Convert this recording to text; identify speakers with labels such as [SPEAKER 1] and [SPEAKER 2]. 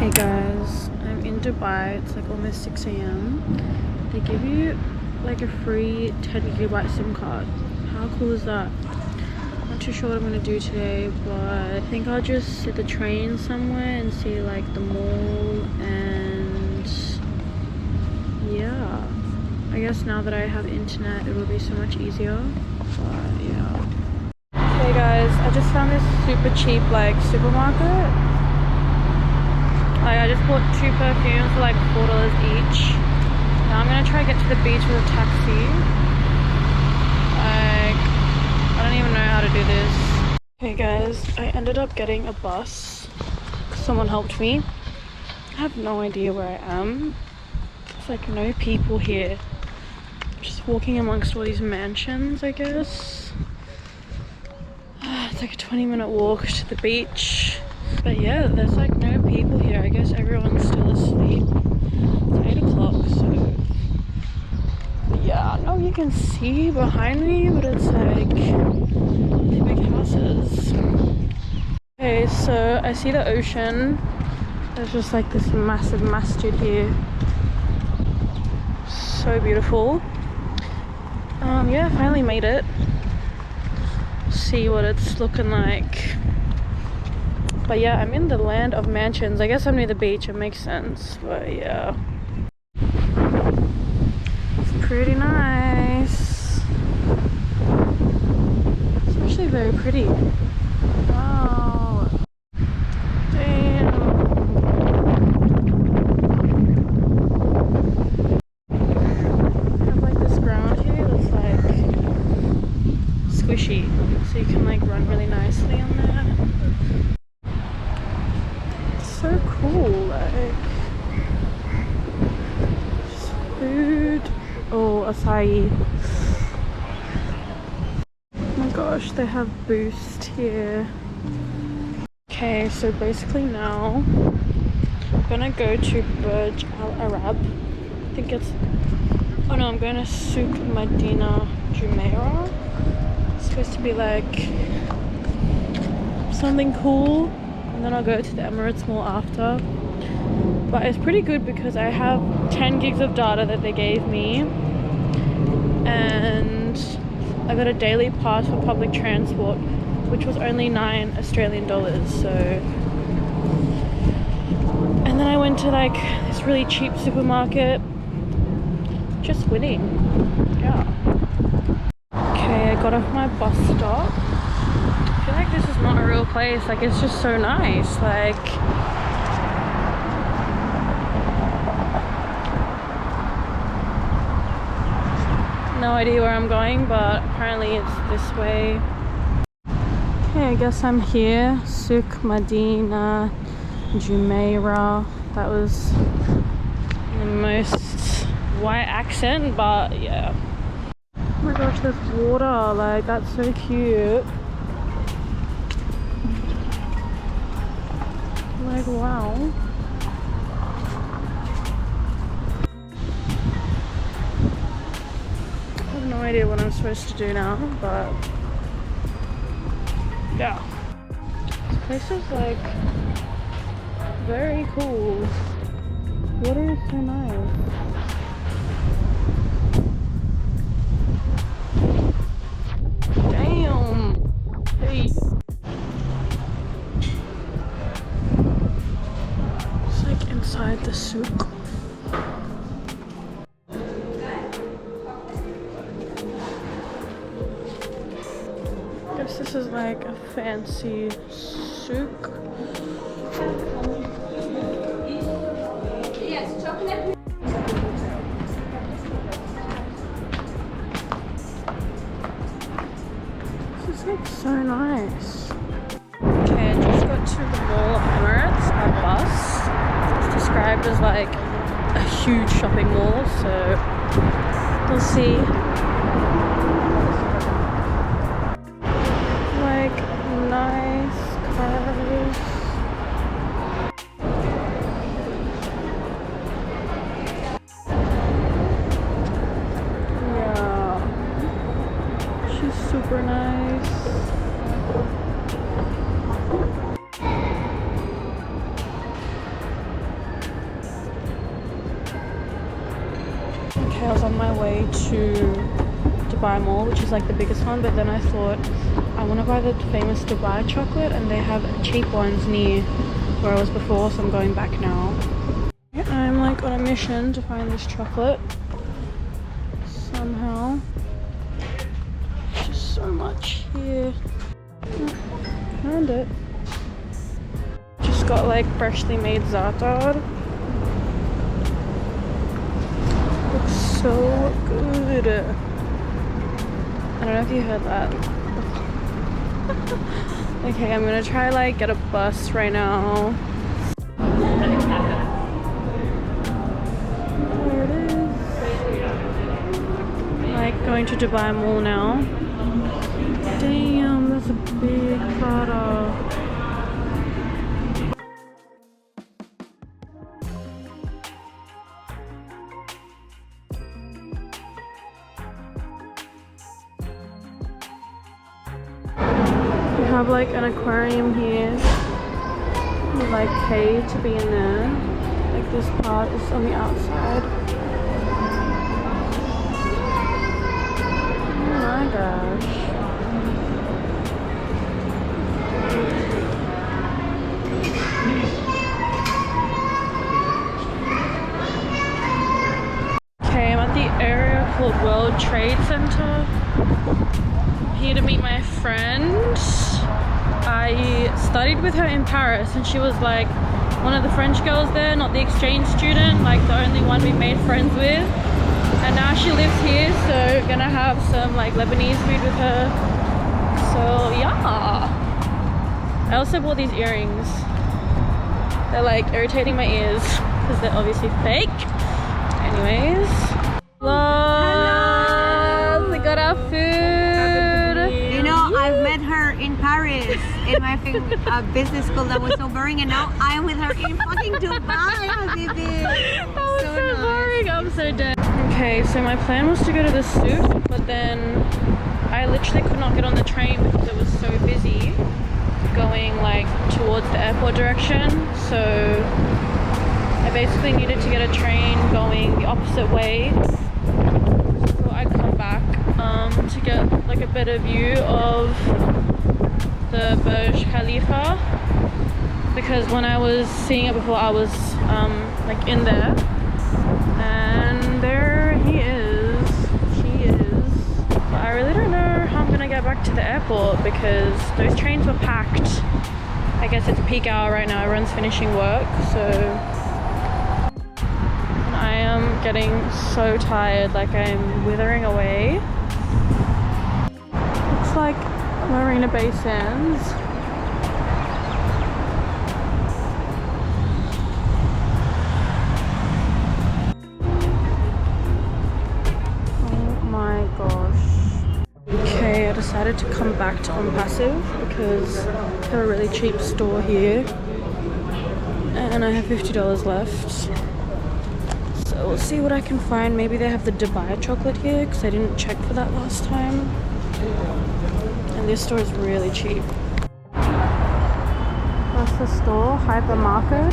[SPEAKER 1] Hey guys, I'm in Dubai. It's like almost 6 a.m. They give you like a free 10 GB SIM card. How cool is that? Not too sure what I'm gonna do today, but I think I'll just hit the train somewhere and see like the mall, and yeah, I guess now that I have internet it will be so much easier. But yeah. Hey guys, I just found this super cheap like supermarket. Like I just bought 2 perfumes for like $4 each. Now I'm gonna try to get to the beach with a taxi. Like, I don't even know how to do this. Hey guys, I ended up getting a bus. Someone helped me. I have no idea where I am. There's like no people here. Just walking amongst all these mansions, I guess. It's like a 20-minute walk to the beach. But yeah, there's like no people here. I guess everyone's still asleep. It's 8 o'clock, so yeah, I know you can see behind me, but it's like really big houses. Okay, so I see the ocean. There's just like this massive masjid here. So beautiful. Yeah, I finally made it. See what it's looking like. But yeah, I'm in the land of mansions. I guess I'm near the beach, it makes sense. But yeah, it's pretty nice. It's actually very pretty. Wow. Damn. I have like this ground here that's like squishy, so you can like run really nicely on there. So cool, like just food. Oh, acai. Oh my gosh, they have Boost here. Okay, so basically now I'm gonna go to Burj Al Arab. I think it's, oh no, I'm going to SOUK Medina Jumeirah. It's supposed to be like something cool. And then I'll go to the Emirates Mall after. But it's pretty good because I have 10 gigs of data that they gave me, and I got a daily pass for public transport, which was only $9 Australian. So, and then I went to like this really cheap supermarket. Just winning. Yeah. Okay, I got off my bus stop. I feel like this is not a real place. Like, it's just so nice. Like, no idea where I'm going, but apparently it's this way. Okay, I guess I'm here. SOUK Medina Jumeirah. That was the most white accent, but yeah. Oh my gosh, there's water. Like, that's so cute. Like, wow. I have no idea what I'm supposed to do now, but yeah. This place is like very cool. Water is so nice. Damn. Hey. Inside the SOUK. I guess this is like a fancy SOUK.
[SPEAKER 2] Yes, chocolate.
[SPEAKER 1] This is like so nice. Okay, I just got to the Mall of Emirates by bus. Described as like a huge shopping mall, so we'll see. Like nice cars. Yeah, she's super nice. I was on my way to Dubai Mall, which is like the biggest one, but then I thought I want to buy the famous Dubai chocolate, and they have cheap ones near where I was before, so I'm going back now. I'm like on a mission to find this chocolate somehow. Just so much here. Found it. Just got like freshly made za'atar. Looks so good. I don't know if you heard that. Okay, I'm gonna try like get a bus right now. There it is. Like going to Dubai Mall now. Damn, that's a big Prada. We have like an aquarium here. You like pay to be in there. Like this part is on the outside. Oh my gosh. Okay, I'm at the area called World Trade Center. I'm here to meet my friend. I studied with her in Paris, and she was like one of the French girls there, not the exchange student, like the only one we made friends with. And now she lives here, so gonna have some like Lebanese food with her. So yeah. I also bought these earrings. They're like irritating my ears because they're obviously fake. Anyways. Hello! We got our food.
[SPEAKER 2] You know, I've met her in Paris in my business school that was so boring, and now I'm with her in fucking Dubai, Habibi.
[SPEAKER 1] That was so boring. I'm so dead. Okay, so my plan was to go to the SOUK, but then I literally could not get on the train because it was so busy going like towards the airport direction. So I basically needed to get a train going the opposite way. So I'd come back to get like a better view of the Burj Khalifa, because when I was seeing it before I was like in there, and there he is, she is. But I really don't know how I'm gonna get back to the airport because those trains were packed. I guess it's peak hour right now, everyone's finishing work, so I am getting so tired, like I'm withering away. Looks like Marina Bay Sands. Oh my gosh. Okay, I decided to come back to Unpassive because they have a really cheap store here. And I have $50 left. So we'll see what I can find. Maybe they have the Dubai chocolate here because I didn't check for that last time. And this store is really cheap. That's the store, hypermarket.